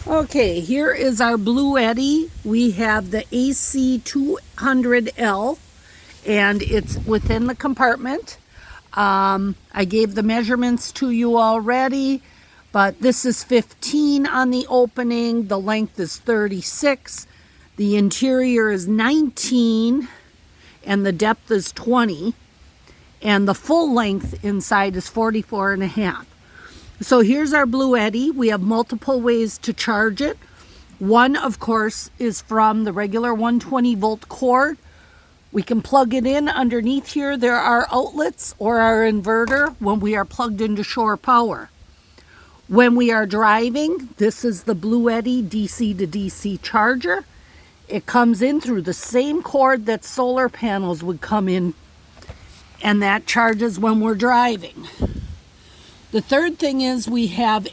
Okay, here is our Bluetti. We have the AC200L, and it's within the compartment. I gave the measurements to you already, but this is 15 on the opening. The length is 36. The interior is 19, and the depth is 20. And the full length inside is 44.5. So here's our Bluetti. We have multiple ways to charge it. One, of course, is from the regular 120 volt cord. We can plug it in underneath here. There are outlets or our inverter when we are plugged into shore power. When we are driving, this is the Bluetti DC to DC charger. It comes in through the same cord that solar panels would come in, and that charges when we're driving. The third thing is we have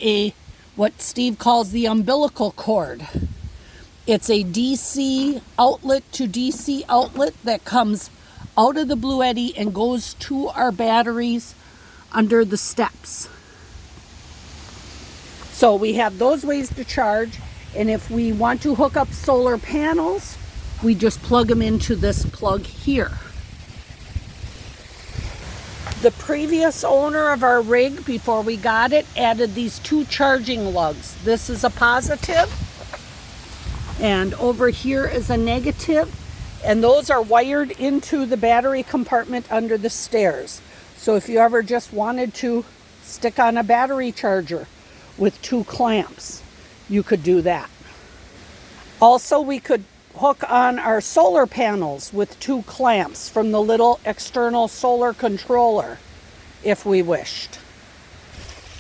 what Steve calls the umbilical cord. It's a DC outlet to DC outlet that comes out of the Bluetti and goes to our batteries under the steps. So we have those ways to charge, and if we want to hook up solar panels, we just plug them into this plug here. The previous owner of our rig, before we got it, added these two charging lugs. This is a positive, and over here is a negative, and those are wired into the battery compartment under the stairs. So if you ever just wanted to stick on a battery charger with two clamps, you could do that. Also, we could hook on our solar panels with two clamps from the little external solar controller if we wished.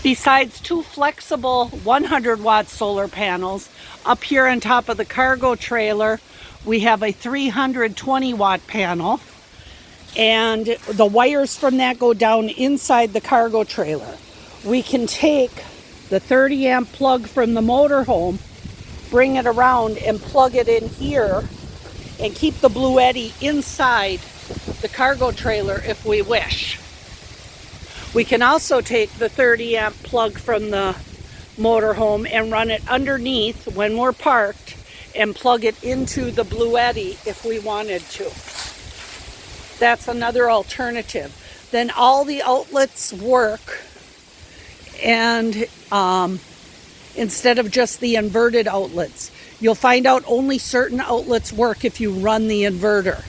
Besides two flexible 100 watt solar panels, up here on top of the cargo trailer we have a 320 watt panel, and the wires from that go down inside the cargo trailer. We can take the 30 amp plug from the motorhome, bring it around and plug it in here, and keep the Bluetti inside the cargo trailer if we wish. We can also take the 30 amp plug from the motorhome and run it underneath when we're parked and plug it into the Bluetti if we wanted to. That's another alternative. Then all the outlets work, and instead of just the inverted outlets. You'll find out only certain outlets work if you run the inverter.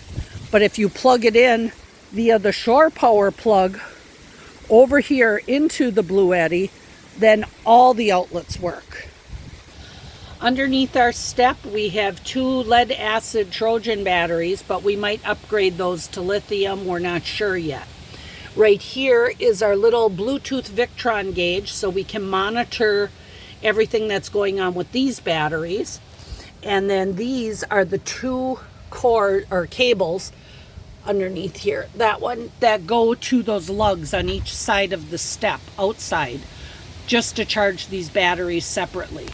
But if you plug it in via the shore power plug over here into the Bluetti, then all the outlets work. Underneath our step, we have two lead acid Trojan batteries, but we might upgrade those to lithium. We're not sure yet. Right here is our little Bluetooth Victron gauge, so we can monitor everything that's going on with these batteries. And then these are the two cord or cables underneath here, that one, that go to those lugs on each side of the step outside, just to charge these batteries separately.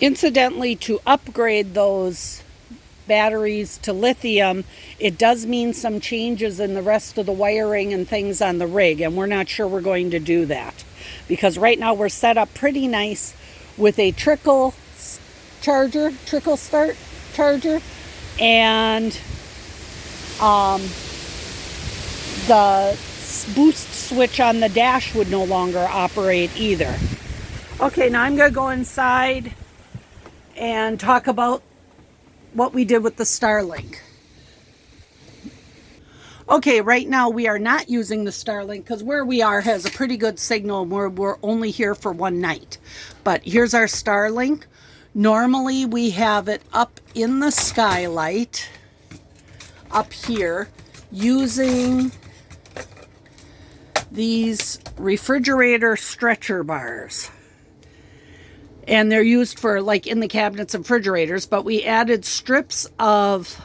Incidentally, to upgrade those batteries to lithium, it does mean some changes in the rest of the wiring and things on the rig, and we're not sure we're going to do that, because right now we're set up pretty nice with a trickle start charger, and the boost switch on the dash would no longer operate either. Okay, now I'm going to go inside and talk about what we did with the Starlink. Okay, right now we are not using the Starlink because where we are has a pretty good signal and we're only here for one night. But here's our Starlink. Normally we have it up in the skylight up here using these refrigerator stretcher bars. And they're used for like in the cabinets and refrigerators, but we added strips of,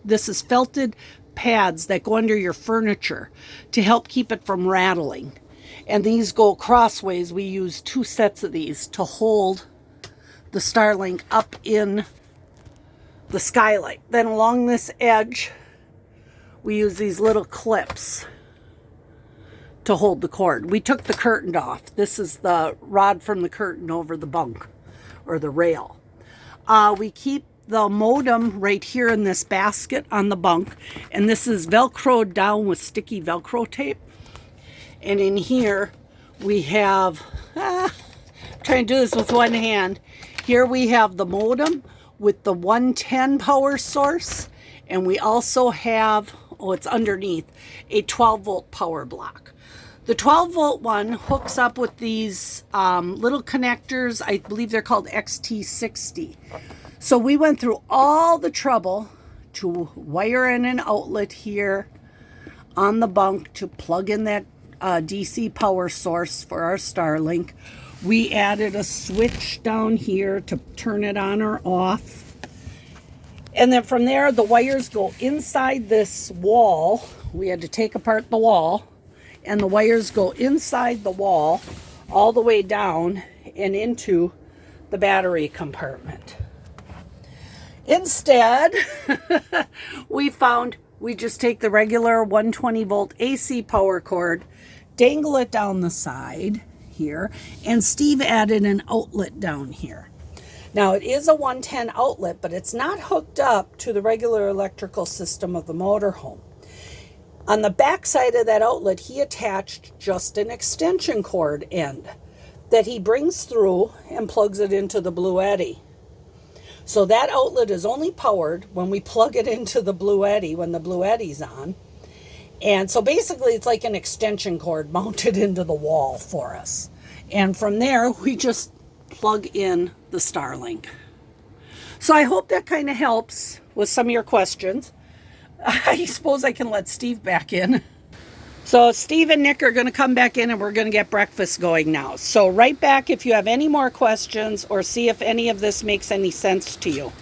this is felted pads that go under your furniture to help keep it from rattling. And these go crossways. We use two sets of these to hold the Starlink up in the skylight. Then along this edge, we use these little clips to hold the cord. We took the curtain off. This is the rod from the curtain over the bunk or the rail. We keep the modem right here in this basket on the bunk, and this is velcroed down with sticky Velcro tape. And in here we have, I'm trying to do this with one hand. Here we have the modem with the 110 power source, and we also have, oh, it's underneath, a 12 volt power block. The 12 volt one hooks up with these little connectors. I believe they're called XT60. So we went through all the trouble to wire in an outlet here on the bunk to plug in that DC power source for our Starlink. We added a switch down here to turn it on or off. And then from there, the wires go inside this wall. We had to take apart the wall, and the wires go inside the wall all the way down and into the battery compartment. Instead, we found we just take the regular 120 volt AC power cord, dangle it down the side here, and Steve added an outlet down here. Now, it is a 110 outlet, but it's not hooked up to the regular electrical system of the motorhome. On the back side of that outlet, he attached just an extension cord end that he brings through and plugs it into the Bluetti. So that outlet is only powered when we plug it into the Bluetti, when the Bluetti's on. And so basically it's like an extension cord mounted into the wall for us. And from there, we just plug in the Starlink. So I hope that kind of helps with some of your questions. I suppose I can let Steve back in. So Steve and Nick are going to come back in, and we're going to get breakfast going now. So right back if you have any more questions or see if any of this makes any sense to you.